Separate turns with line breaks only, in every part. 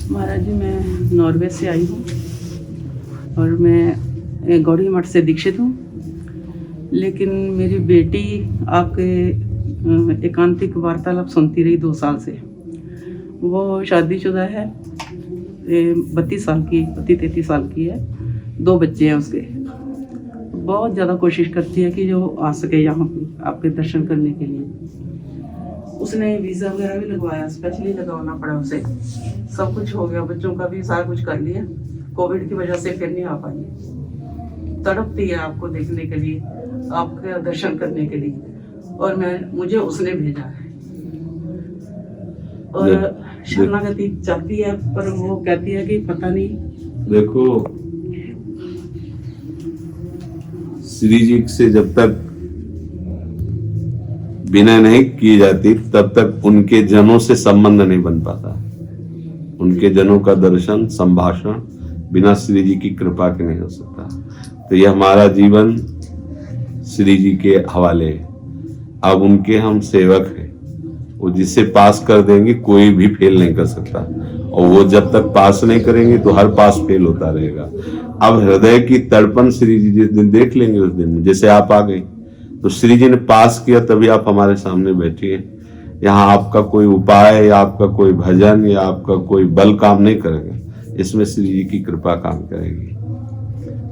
महाराज जी, मैं नॉर्वे से आई हूँ और मैं गौड़ी मठ से दीक्षित हूँ। लेकिन मेरी बेटी आपके एकांतिक वार्तालाप सुनती रही 2 साल से। वो शादीशुदा है, 32 साल की, 33 साल की है, 2 बच्चे हैं उसके। बहुत ज़्यादा कोशिश करती है कि जो आ सके यहाँ आपके दर्शन करने के लिए। उसने वीज़ा वगैरह भी लगवाया, स्पेशली लगवाना पड़ा उसे। सब कुछ हो गया, बच्चों का भी सारा कुछ कर लिया। कोविड की वजह से फिर नहीं आ पाई। तड़पती है आपको देखने के लिए, आपके दर्शन करने के लिए। और मुझे उसने भेजा है और शरणागति चाहती है, पर वो कहती है कि पता नहीं।
देखो, श्री जी से जब तक विनय नहीं की जाती तब तक उनके जनों से संबंध नहीं बन पाता। उनके जनों का दर्शन, संभाषण बिना श्री जी की कृपा के नहीं हो सकता। तो ये हमारा जीवन श्री जी के हवाले है। अब उनके हम सेवक हैं। वो जिसे पास कर देंगे कोई भी फेल नहीं कर सकता, और वो जब तक पास नहीं करेंगे तो हर पास फेल होता रहेगा। अब हृदय की तड़पन श्री जी जिस दिन देख लेंगे, उस दिन जैसे आप आ गए तो श्री जी ने पास किया, तभी आप हमारे सामने बैठी हैं। यहाँ आपका कोई उपाय या आपका कोई भजन या आपका कोई बल काम नहीं करेगा, इसमें श्री जी की कृपा काम करेगी।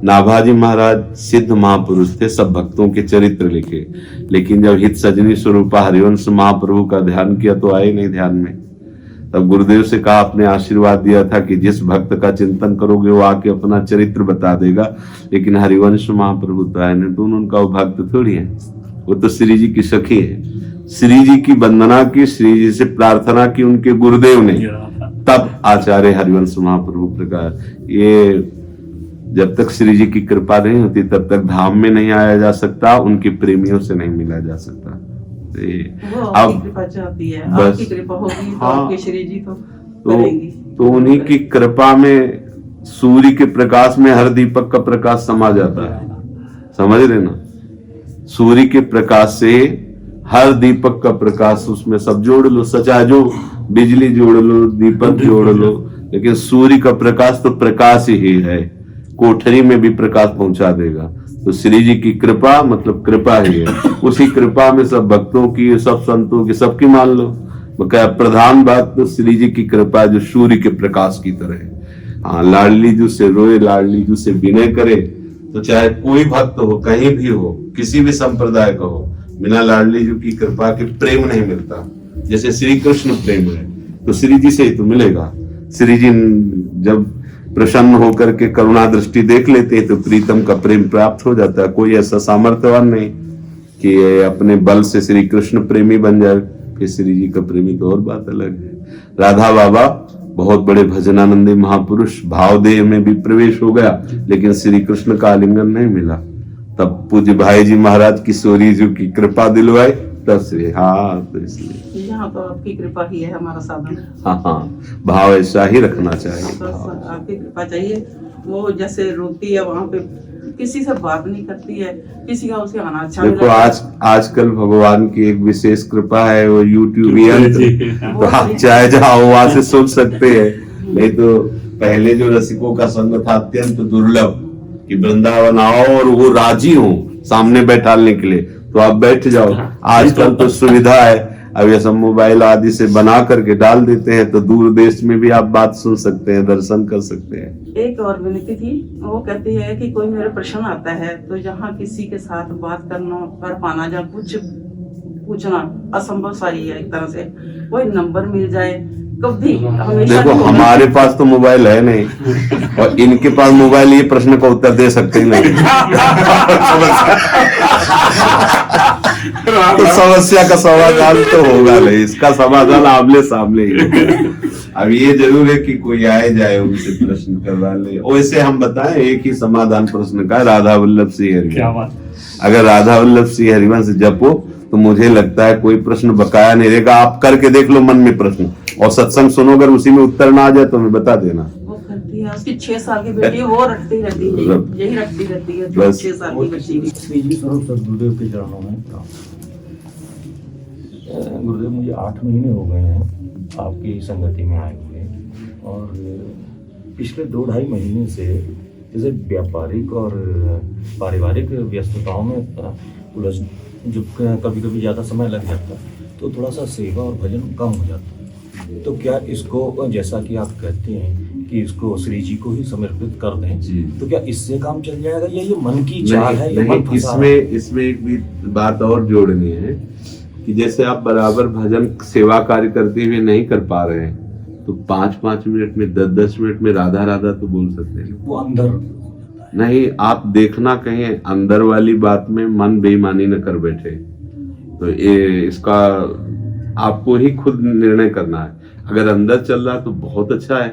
नाभाजी महाराज सिद्ध महापुरुष थे, सब भक्तों के चरित्र लिखे, लेकिन जब हित सजनी स्वरूपा हरिवंश महाप्रभु का ध्यान किया तो आए नहीं ध्यान में। तब गुरुदेव से कहा, आपने आशीर्वाद दिया था कि जिस भक्त का चिंतन करोगे वो आके अपना चरित्र बता देगा, लेकिन हरिवंश महाप्रभु तो आए नहीं, तो उनका वो भक्त थोड़ी है, वो तो श्री जी की सखी है। श्री जी की वंदना की, श्री जी से प्रार्थना की उनके गुरुदेव ने, तब आचार्य हरिवंश महाप्रभु प्रकार। ये जब तक श्री जी की कृपा नहीं होती तब तक धाम में नहीं आया जा सकता, उनके प्रेमियों से नहीं मिला जा सकता।
अब कृपा चाहती है, आपकी कृपा होगी तो आपके श्री जी
तो उन्हीं की कृपा में, सूर्य के प्रकाश में हर दीपक का प्रकाश समा जाता है। समझ रहे ना? सूर्य के प्रकाश से हर दीपक का प्रकाश, उसमें सब जोड़ लो, सचा जो बिजली जोड़ लो, दीपक जोड़ लो, लेकिन सूर्य का प्रकाश तो प्रकाश ही है, कोठरी में भी प्रकाश पहुंचा देगा। तो श्री जी की कृपा मतलब कृपा ही है। उसी कृपा में सब भक्तों की, सब संतों की, सबकी मान लो। प्रधान बात तो श्री जी की कृपा जो सूर्य के प्रकाश की तरह है। हाँ, लाडली जू से रोए, लाडली जू से विनय करे, तो चाहे कोई भक्त हो, कहीं भी हो, किसी भी संप्रदाय का हो, बिना लाडली जू की कृपा के प्रेम नहीं मिलता। जैसे श्री कृष्ण प्रेम है तो श्री जी से ही तो मिलेगा। श्री जी जब प्रसन्न होकर के करुणा दृष्टि देख लेते हैं तो प्रीतम का प्रेम प्राप्त हो जाता है। कोई ऐसा सामर्थ्यवान नहीं कि अपने बल से श्री कृष्ण प्रेमी बन जाए, फिर श्री जी का प्रेमी तो और बात अलग है। राधा बाबा बहुत बड़े भजनानंदी महापुरुष, भावदेह में भी प्रवेश हो गया, लेकिन श्री कृष्ण का आलिंगन नहीं मिला। तब पूज्य भाई जी महाराज किशोरी जी की कृपा दिलवाई, तब से। हाँ, तो इसलिए
यहाँ तो आपकी कृपा ही है हमारा साधन।
हाँ, भाव ऐसा ही रखना चाहिए।
आपकी कृपा चाहिए। वो जैसे रोती है वहाँ पे, किसी से बात नहीं करती है, किसी का उसे आना अच्छा
देखो, आजकल भगवान की एक विशेष कृपा है, वो यूट्यूब यंत्र, तो आप चाहे जहाँ वहां से सुन सकते हैं। नहीं तो पहले जो रसिकों का संग था अत्यंत दुर्लभ, कि वृंदावन आओ और वो राजी हो सामने बैठाने के लिए, तो आप बैठ जाओ। आजकल तो सुविधा है, अब ये सब मोबाइल आदि से बना करके डाल देते हैं, तो दूर देश में भी आप बात सुन सकते हैं, दर्शन कर सकते हैं।
एक और विनती थी, वो कहती है कि कोई मेरा प्रश्न आता है तो जहाँ किसी के साथ बात करना कर पाना, जहाँ कुछ पूछना असंभव सा ही है एक तरह से, कोई नंबर मिल जाए कभी।
देखो, हमारे पास तो मोबाइल है नहीं, और इनके पास मोबाइल, ये प्रश्न का उत्तर दे सकते ही नहीं। तो समस्या का समाधान तो होगा नहीं, इसका समाधान आमने सामने ही। अब ये जरूर है कि कोई आए जाए उनसे प्रश्न करवा ले। वैसे हम बताएं, एक ही समाधान प्रश्न का, राधा वल्लभ सिंह हरिवंश। अगर राधा वल्लभ सिंह हरिवंश जपो तो मुझे लगता है कोई प्रश्न बकाया नहीं रहेगा। आप करके देख लो मन में प्रश्न, और सत्संग सुनो, अगर उसी में उत्तर ना आ जाए तो हमें बता देना।
वो करती है, उसकी 6 साल की बेटी है, वो रटती रहती है, यही रटती रहती है, 6 साल की बेटी।
गुरुदेव के चरणों में गुरुदेव, मुझे 8 महीने हो गए हैं आपकी संगति में आए हुए, और पिछले 2-2.5 महीने से जैसे व्यापारिक और पारिवारिक व्यस्तताओं में उलझ जो कभी कभी ज़्यादा समय लग जाता है तो थोड़ा सा सेवा और भजन कम हो जाता है। तो क्या इसको, जैसा कि आप कहते हैं कि इसको श्री जी को ही समर्पित कर दें, तो क्या इससे काम चल जाएगा या ये मन की चाल है?
इसमें एक भी बात और जोड़नी है कि जैसे आप बराबर भजन सेवा कार्य करते हुए नहीं कर पा रहे हैं तो 5-5 मिनट में 10-10 मिनट में राधा राधा तो बोल सकते हैं।
वो अंदर
नहीं, आप देखना कहीं अंदर वाली बात में मन बेईमानी न कर बैठे, तो इसका आपको ही खुद निर्णय करना है। अगर अंदर चल रहा है तो बहुत अच्छा है,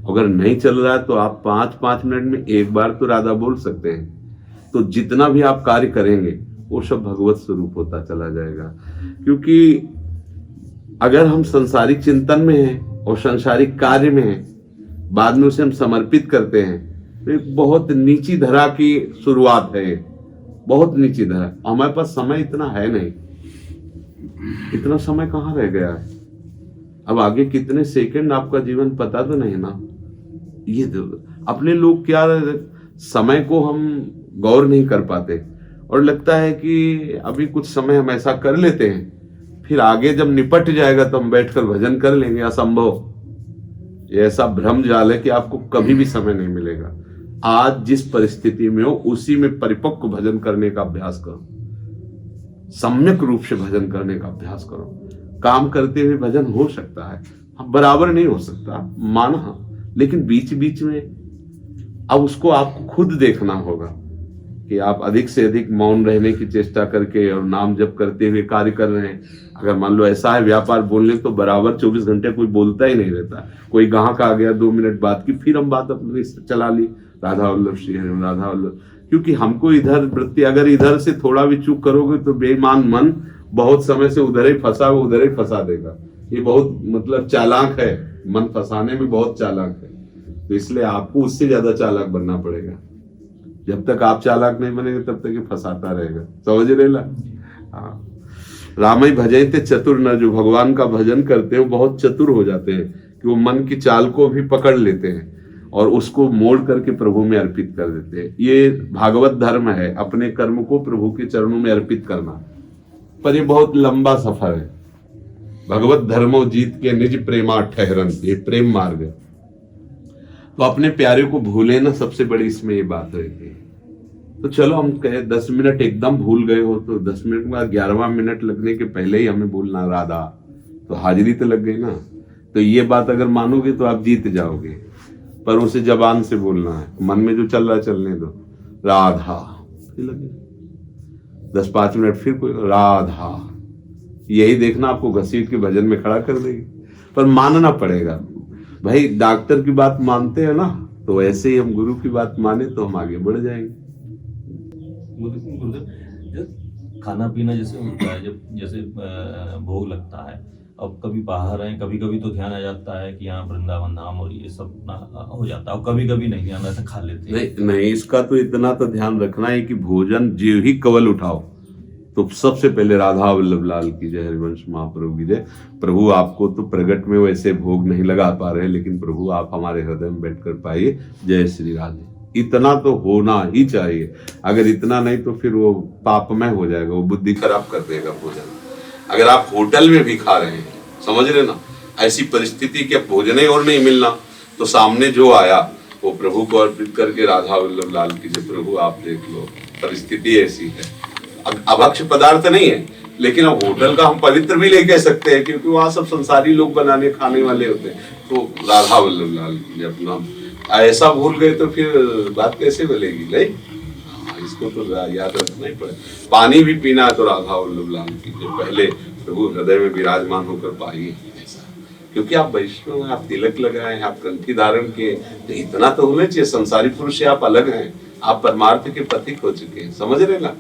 अगर नहीं चल रहा है तो आप 5-5 मिनट में एक बार तो राधा बोल सकते हैं। तो जितना भी आप कार्य करेंगे वो सब भगवत स्वरूप होता चला जाएगा। क्योंकि अगर हम संसारिक चिंतन में हैं और संसारिक कार्य में हैं, बाद में उसे हम समर्पित करते हैं, तो एक बहुत नीची धरा की शुरुआत है, बहुत नीची धरा। हमारे पास समय इतना है नहीं, इतना समय कहाँ रह गया है। अब आगे कितने सेकंड आपका जीवन पता तो नहीं ना। ये अपने लोग क्या समय को हम गौर नहीं कर पाते और लगता है कि अभी कुछ समय हम ऐसा कर लेते हैं, फिर आगे जब निपट जाएगा तो हम बैठकर भजन कर लेंगे। असंभव। ये ऐसा भ्रम जाल है कि आपको कभी भी समय नहीं मिलेगा। आज जिस परिस्थिति में हो उसी में परिपक्व भजन करने का अभ्यास करो, सम्यक रूप से भजन करने का अभ्यास करो। काम करते हुए भजन हो सकता है, बराबर नहीं हो सकता माना, लेकिन बीच बीच में अब उसको आपको खुद देखना होगा कि आप अधिक से अधिक मौन रहने की चेष्टा करके और नाम जप करते हुए कार्य कर रहे हैं। अगर मान लो ऐसा है व्यापार बोलने तो बराबर 24 घंटे कोई बोलता ही नहीं रहता। कोई ग्राहक आ गया 2 मिनट बाद की, फिर हम बात अपनी चला ली, राधा वल्लभ श्री हरि राधा वल्लभ। क्योंकि हमको इधर वृत्ति, अगर इधर से थोड़ा भी चूक करोगे तो बेईमान मन बहुत समय से उधर ही फंसा देगा। ये बहुत मतलब चालाक है, मन फंसाने में बहुत चालाक है। तो इसलिए आपको उससे ज्यादा चालाक बनना पड़ेगा। जब तक आप चालाक नहीं बनेंगे तब तक ये फंसाता रहेगा। समझ रहे ला? हाँ। रामई भजते चतुर न, जो भगवान का भजन करते हैं वो बहुत चतुर हो जाते हैं कि वो मन की चाल को भी पकड़ लेते हैं और उसको मोड़ करके प्रभु में अर्पित कर देते हैं। ये भागवत धर्म है, अपने कर्म को प्रभु के चरणों में अर्पित करना। पर ये बहुत लंबा सफर है। भगवत धर्मो जीत के निज प्रेमा ठहरन, ये प्रेम मार्ग है। तो अपने प्यारे को भूले ना, सबसे बड़ी इसमें ये बात रहती है। तो चलो हम कहे 10 मिनट एकदम भूल गए हो तो 10 मिनट के बाद 11वां मिनट लगने के पहले ही हमें बोलना राधा, तो हाजिरी तो लग गई ना। तो ये बात अगर मानोगे तो आप जीत जाओगे। पर उसे जबान से बोलना है, मन में जो चल रहा है चलने दो। राधा, फिर लगे 10-5 मिनट फिर कोई राधा, यही देखना आपको घसीट के भजन में खड़ा कर देगी। पर मानना पड़ेगा भाई। डॉक्टर की बात मानते हैं ना, तो ऐसे ही हम गुरु की बात माने तो हम आगे बढ़ जाएंगे।
खाना पीना जैसे होता है, जब जैसे भोग लगता है, अब कभी बाहर है, कभी कभी तो ध्यान आ जाता है कि यहाँ वृंदावन धाम और ये सब हो जाता है, और कभी कभी नहीं ध्यान आता, खा लेते हैं।
नहीं, इसका तो इतना तो ध्यान रखना है कि भोजन जीव ही कवल उठाओ तो सबसे पहले राधा वल्लभ लाल की जय, हरिवंश महाप्रभु की जय। प्रभु आपको तो प्रगट में वैसे भोग नहीं लगा पा रहे, लेकिन प्रभु आप हमारे हृदय में बैठकर पाइए। जय श्री राधे। इतना तो होना ही चाहिए। अगर इतना नहीं तो फिर वो पापमय हो जाएगा, वो बुद्धि खराब कर देगा भोजन। अगर आप होटल में भी खा रहे हैं, समझ रहे ना, ऐसी परिस्थिति कि भोजन ही और नहीं मिलना, तो सामने जो आया वो प्रभु को अर्पित करके राधा वल्लभ लाल की जय। प्रभु आप देख लो, परिस्थिति ऐसी है। अभक्ष पदार्थ नहीं है, लेकिन अब होटल का हम पवित्र भी ले कह सकते हैं, क्योंकि वहां सब संसारी लोग बनाने खाने वाले होते हैं। तो राधा वल्लभ लाल की अपना ऐसा भूल गए तो फिर बात कैसे बनेगी? नहीं, इसको तो याद रखना ही पड़े। पानी भी पीना है तो राधा वल्लभ लाल की पहले प्रभु हृदय में विराजमान होकर पाइए ऐसा। क्योंकि आप वैष्णव हैं, आप तिलक लगाए हैं, आप कंठी धारण किए, तो इतना तो होना चाहिए। संसारी पुरुष से आप अलग हैं, आप परमार्थ के पथिक हो चुके हैं। समझ रहे ना?